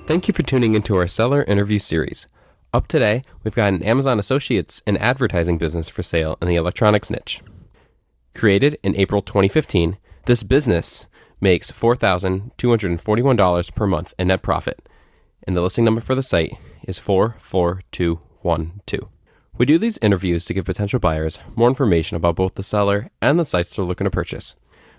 Thank you for tuning into our seller interview series. Up today, we've got an Amazon Associates and advertising business for sale in the electronics niche. Created in April 2015, this business makes $4,241 per month in net profit, and the listing number for the site is 44212. We do these interviews to give potential buyers more information about both the seller and the sites they're looking to purchase.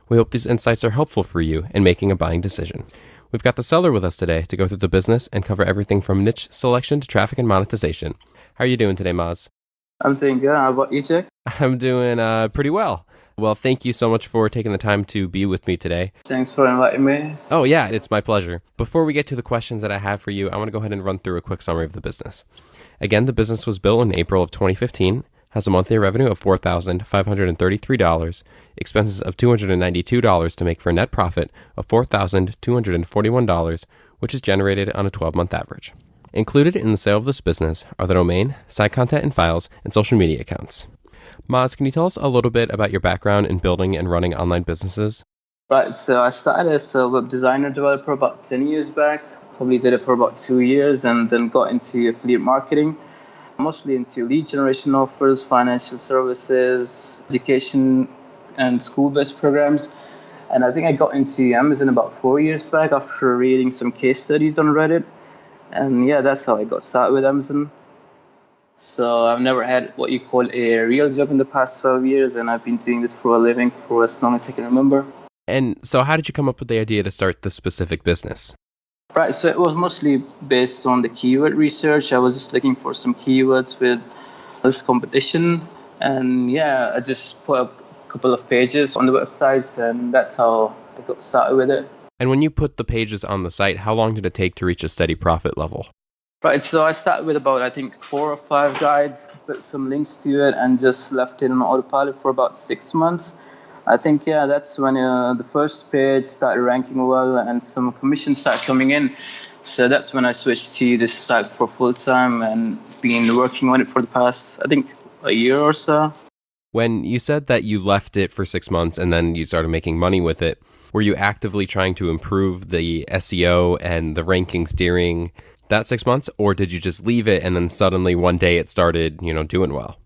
We hope these insights are helpful for you in making a buying decision. We've got the seller with us today to go through the business and cover everything from niche selection to traffic and monetization. How are you doing today, Maz? I'm doing good. How about you, Jack? I'm doing pretty well. Well, thank you so much for taking the time to be with me today. Thanks for inviting me. Oh, yeah, it's my pleasure. Before we get to the questions that I have for you, I want to go ahead and run through a quick summary of the business. Again, the business was built in April of 2015, has a monthly revenue of $4,533, expenses of $292 to make for a net profit of $4,241, which is generated on a 12-month average. Included in the sale of this business are the domain, site content and files, and social media accounts. Maz, can you tell us a little bit about your background in building and running online businesses? Right, so I started as a web designer developer about 10 years back. Probably did it for about 2 years and then got into affiliate marketing. Mostly into lead generation offers, financial services, education, and school-based programs. And I think I got into Amazon about 4 years back after reading some case studies on Reddit. And yeah, that's how I got started with Amazon. So I've never had what you call a real job in the past 12 years, and I've been doing this for a living for as long as I can remember. And so how did you come up with the idea to start this specific business? Right, so it was mostly based on the keyword research. I was just looking for some keywords with this competition. And yeah, I just put up a couple of pages on the websites, and that's how I got started with it. And when you put the pages on the site, how long did it take to reach a steady profit level? Right, so I started with about, I think, 4 or 5 guides, put some links to it, and just left it on autopilot for about 6 months. I think, yeah, that's when the first page started ranking well and some commissions started coming in. So that's when I switched to this site for full-time and been working on it for the past, I think, a year or so. When you said that you left it for 6 months and then you started making money with it, were you actively trying to improve the SEO and the rankings during that 6 months, or did you just leave it and then suddenly one day it started, doing well?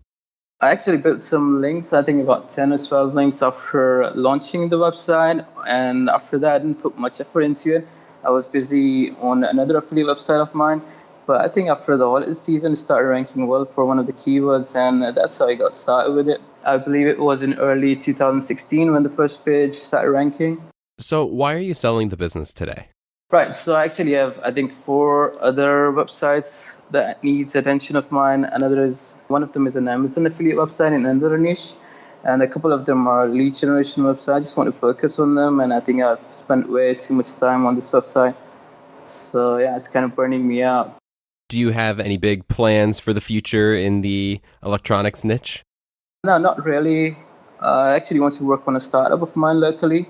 I actually built some links, I think about 10 or 12 links after launching the website. And after that, I didn't put much effort into it. I was busy on another affiliate website of mine. But I think after the holiday season, it started ranking well for one of the keywords. And that's how I got started with it. I believe it was in early 2016 when the first page started ranking. So why are you selling the business today? Right, so I actually have, I think, 4 other websites that needs attention of mine. One of them is an Amazon affiliate website in another niche, and a couple of them are lead generation websites. I just want to focus on them, and I think I've spent way too much time on this website. So yeah, it's kind of burning me out. Do you have any big plans for the future in the electronics niche? No, not really. I actually want to work on a startup of mine locally,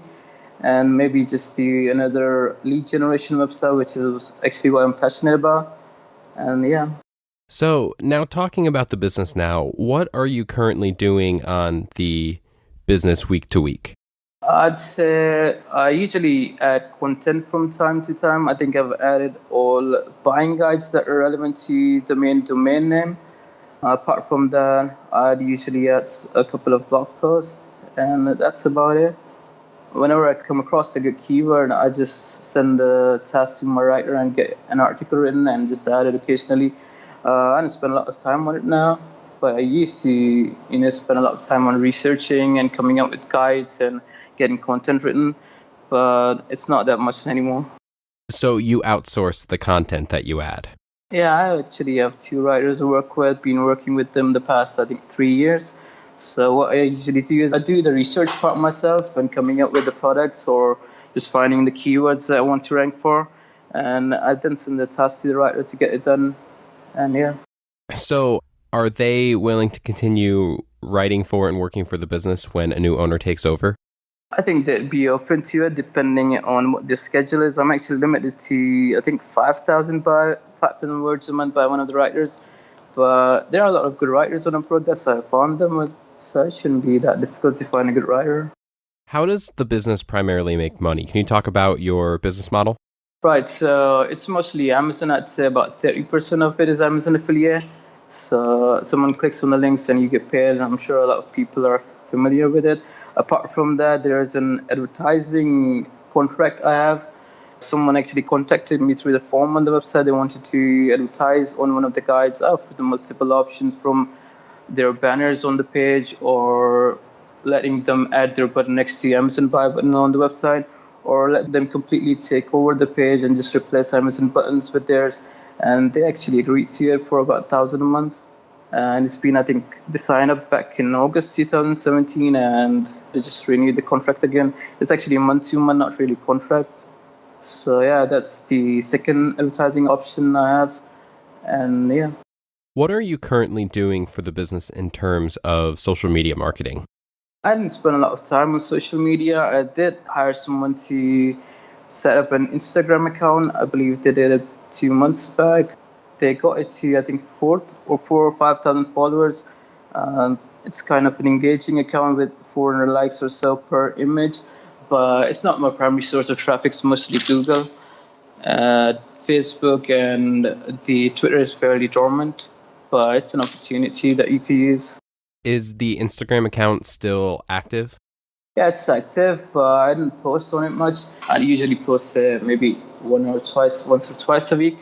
and maybe just do another lead generation website, which is actually what I'm passionate about. And yeah. So now talking about the business now, what are you currently doing on the business week to week? I'd say I usually add content from time to time. I think I've added all buying guides that are relevant to the main domain name. Apart from that, I'd usually add a couple of blog posts, and that's about it. Whenever I come across a good keyword, I just send a task to my writer and get an article written and just add it occasionally. I don't spend a lot of time on it now, but I used to, spend a lot of time on researching and coming up with guides and getting content written, but it's not that much anymore. So you outsource the content that you add? Yeah, I actually have 2 writers I work with, been working with them the past, I think, 3 years. So what I usually do is I do the research part myself and coming up with the products or just finding the keywords that I want to rank for. And I then send the task to the writer to get it done. And yeah. So are they willing to continue writing for and working for the business when a new owner takes over? I think they'd be open to it depending on what the schedule is. I'm actually limited to, I think, 5,000 words a month by one of the writers. But there are a lot of good writers on the progress. I found them, so it shouldn't be that difficult to find a good writer. How does the business primarily make money? Can you talk about your business model? Right, so it's mostly Amazon. I'd say about 30% of it is Amazon affiliate. So someone clicks on the links and you get paid, and I'm sure a lot of people are familiar with it. Apart from that, there's an advertising contract I have. Someone actually contacted me through the form on the website. They wanted to advertise on one of the guides. I offer them multiple options, from their banners on the page, or letting them add their button next to the Amazon Buy button on the website, or let them completely take over the page and just replace Amazon buttons with theirs. And they actually agreed to it for about 1,000 a month. And it's been, I think, they signed up back in August 2017, and they just renewed the contract again. It's actually a month-to-month, not really contract. So yeah, that's the second advertising option I have. And yeah. What are you currently doing for the business in terms of social media marketing? I didn't spend a lot of time on social media. I did hire someone to set up an Instagram account. I believe they did it 2 months back. They got it to, I think, 4,000 or 5,000 followers. It's kind of an engaging account with 400 likes or so per image, but it's not my primary source of traffic. It's mostly Google. Facebook and the Twitter is fairly dormant, but it's an opportunity that you could use. Is the Instagram account still active? Yeah, it's active, but I didn't post on it much. I usually post maybe once or twice a week.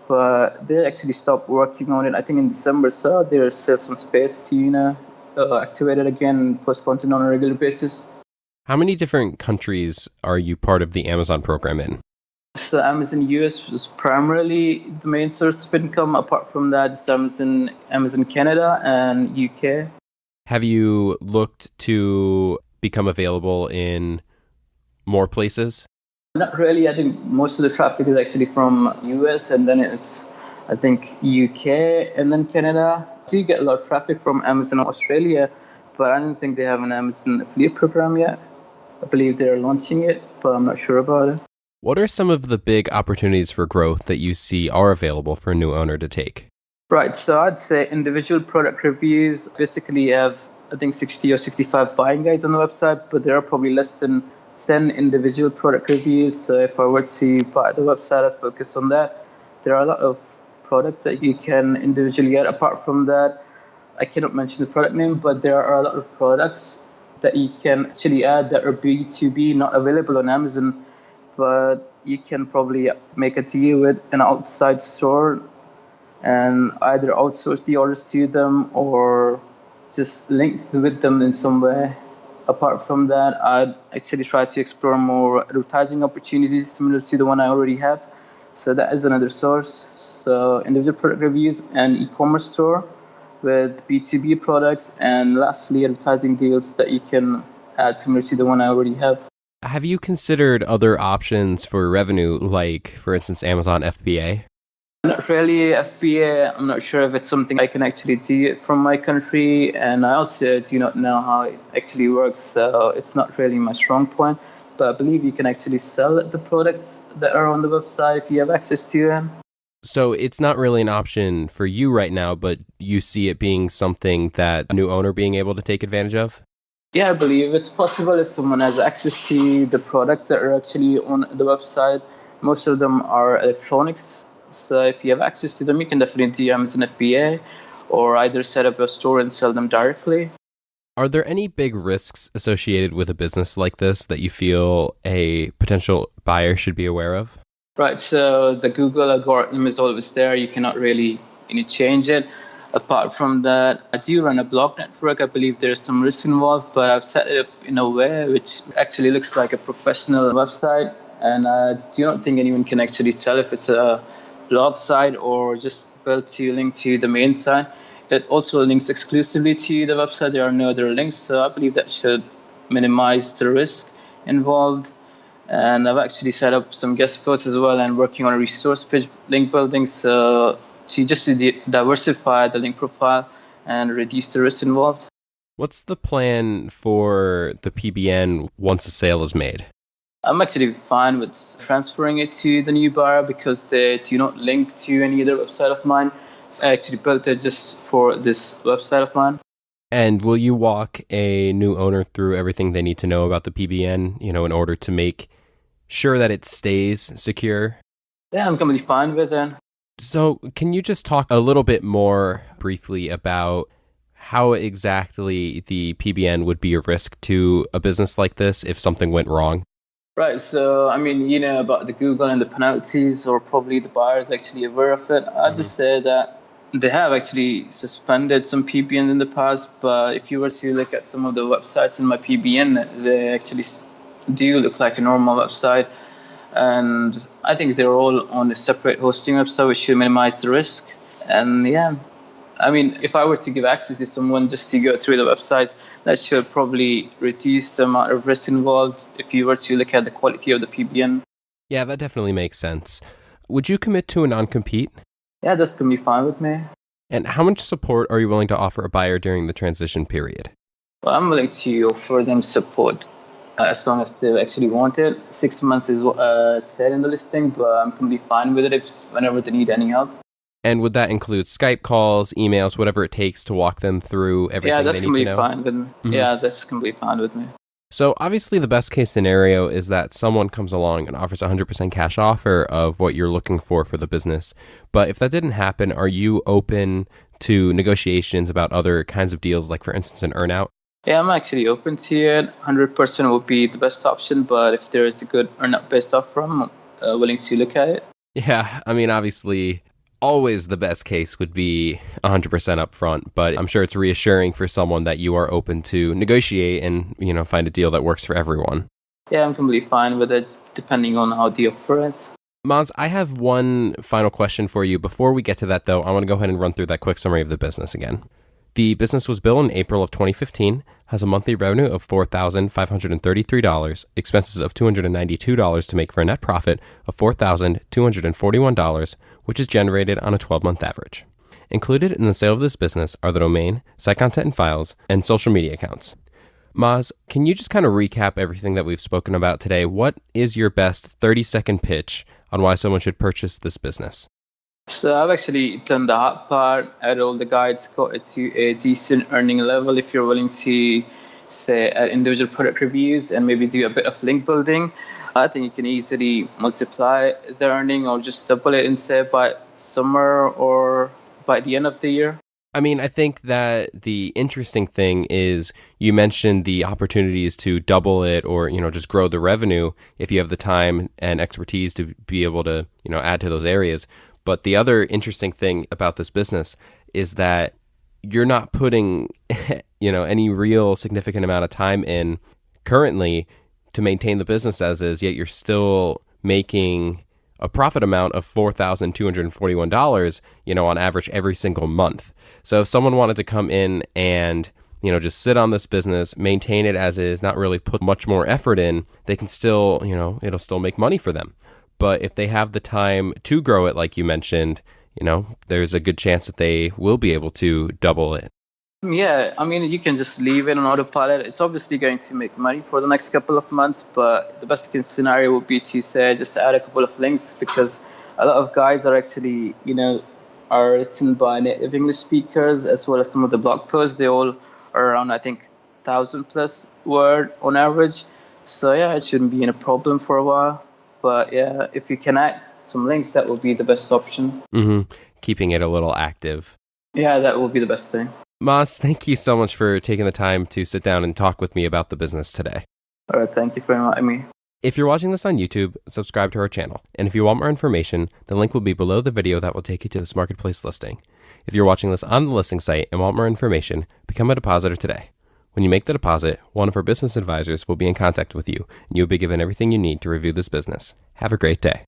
But they actually stopped working on it, I think, in December. So there's still some space to, activate it again and post content on a regular basis. How many different countries are you part of the Amazon program in? So Amazon US was primarily the main source of income. Apart from that, it's Amazon Canada and UK. Have you looked to become available in more places? Not really. I think most of the traffic is actually from US, and then it's, I think, UK and then Canada. I do get a lot of traffic from Amazon Australia, but I don't think they have an Amazon affiliate program yet. I believe they're launching it, but I'm not sure about it. What are some of the big opportunities for growth that you see are available for a new owner to take? Right, so I'd say individual product reviews. Basically, you have, I think, 60 or 65 buying guides on the website, but there are probably less than 10 individual product reviews. So if I were to buy the website, I'd focus on that. There are a lot of products that you can individually get. Apart from that, I cannot mention the product name, but there are a lot of products that you can actually add that are B2B, not available on Amazon, but you can probably make a deal with an outside store and either outsource the orders to them or just link with them in some way. Apart from that, I'd actually try to explore more advertising opportunities similar to the one I already have. So that is another source. So individual product reviews and e-commerce store with B2B products, and lastly, advertising deals that you can add similar to the one I already have. Have you considered other options for revenue, like, for instance, Amazon FBA? Not really FBA. I'm not sure if it's something I can actually do from my country, and I also do not know how it actually works, so it's not really my strong point. But I believe you can actually sell the products that are on the website if you have access to them. So it's not really an option for you right now, but you see it being something that a new owner being able to take advantage of? Yeah, I believe it's possible if someone has access to the products that are actually on the website. Most of them are electronics. So if you have access to them, you can definitely do Amazon FBA or either set up a store and sell them directly. Are there any big risks associated with a business like this that you feel a potential buyer should be aware of? Right, so the Google algorithm is always there. You cannot really change it. Apart from that, I do run a blog network. I believe there's some risk involved, but I've set it up in a way which actually looks like a professional website. And I do not think anyone can actually tell if it's a blog site or just built to link to the main site. It also links exclusively to the website. There are no other links, so I believe that should minimize the risk involved. And I've actually set up some guest posts as well and working on a resource page link building, so to diversify the link profile and reduce the risk involved. What's the plan for the PBN once a sale is made? I'm actually fine with transferring it to the new buyer because they do not link to any other website of mine. I actually built it just for this website of mine. And will you walk a new owner through everything they need to know about the PBN, in order to make sure that it stays secure? Yeah, I'm completely fine with it. So can you just talk a little bit more briefly about how exactly the PBN would be a risk to a business like this if something went wrong? Right, so I mean, you know about the Google and the penalties, or probably the buyer is actually aware of it. I'll just say that they have actually suspended some PBN in the past, but if you were to look at some of the websites in my PBN, they actually do look like a normal website. And I think they're all on a separate hosting website, which should minimize the risk. And yeah, I mean, if I were to give access to someone just to go through the website, that should probably reduce the amount of risk involved if you were to look at the quality of the PBN. Yeah, that definitely makes sense. Would you commit to a non-compete? Yeah, that's going to be fine with me. And how much support are you willing to offer a buyer during the transition period? Well, I'm willing to offer them support as long as they actually want it. 6 months is said in the listing, but I'm completely fine with it whenever they need any help. And would that include Skype calls, emails, whatever it takes to walk them through everything they need to know? Fine with me. Mm-hmm. Yeah, that's completely fine with me. So obviously the best case scenario is that someone comes along and offers a 100% cash offer of what you're looking for the business. But if that didn't happen, are you open to negotiations about other kinds of deals, like for instance an earnout? Yeah, I'm actually open to it. 100% would be the best option, but if there is a good earnout-based offer, I'm willing to look at it. Yeah, I mean, obviously, always the best case would be 100% upfront, but I'm sure it's reassuring for someone that you are open to negotiate and, find a deal that works for everyone. Yeah, I'm completely fine with it, depending on how the offer is. Maz, I have one final question for you. Before we get to that, though, I want to go ahead and run through that quick summary of the business again. The business was built in April of 2015, has a monthly revenue of $4,533, expenses of $292 to make for a net profit of $4,241, which is generated on a 12-month average. Included in the sale of this business are the domain, site content and files, and social media accounts. Maz, can you just kind of recap everything that we've spoken about today? What is your best 30-second pitch on why someone should purchase this business? So I've actually done the hard part, add all the guides, got it to a decent earning level. If you're willing to say add individual product reviews and maybe do a bit of link building, I think you can easily multiply the earning or just double it in say by summer or by the end of the year. I mean, I think that the interesting thing is you mentioned the opportunities to double it or, just grow the revenue if you have the time and expertise to be able to, add to those areas. But the other interesting thing about this business is that you're not putting, any real significant amount of time in currently to maintain the business as is, yet you're still making a profit amount of $4,241, on average every single month. So if someone wanted to come in and, just sit on this business, maintain it as is, not really put much more effort in, they can still, it'll still make money for them. But if they have the time to grow it, like you mentioned, there's a good chance that they will be able to double it. Yeah, I mean, you can just leave it on autopilot. It's obviously going to make money for the next couple of months, but the best case scenario would be to say just add a couple of links, because a lot of guides are actually, are written by native English speakers, as well as some of the blog posts. They all are around, I think, 1,000 plus word on average. So yeah, it shouldn't be a problem for a while. But yeah, if you can add some links, that would be the best option. Mm-hmm. Keeping it a little active. Yeah, that would be the best thing. Maz, thank you so much for taking the time to sit down and talk with me about the business today. All right, thank you for inviting me. If you're watching this on YouTube, subscribe to our channel. And if you want more information, the link will be below the video that will take you to this marketplace listing. If you're watching this on the listing site and want more information, become a depositor today. When you make the deposit, one of our business advisors will be in contact with you, and you'll be given everything you need to review this business. Have a great day.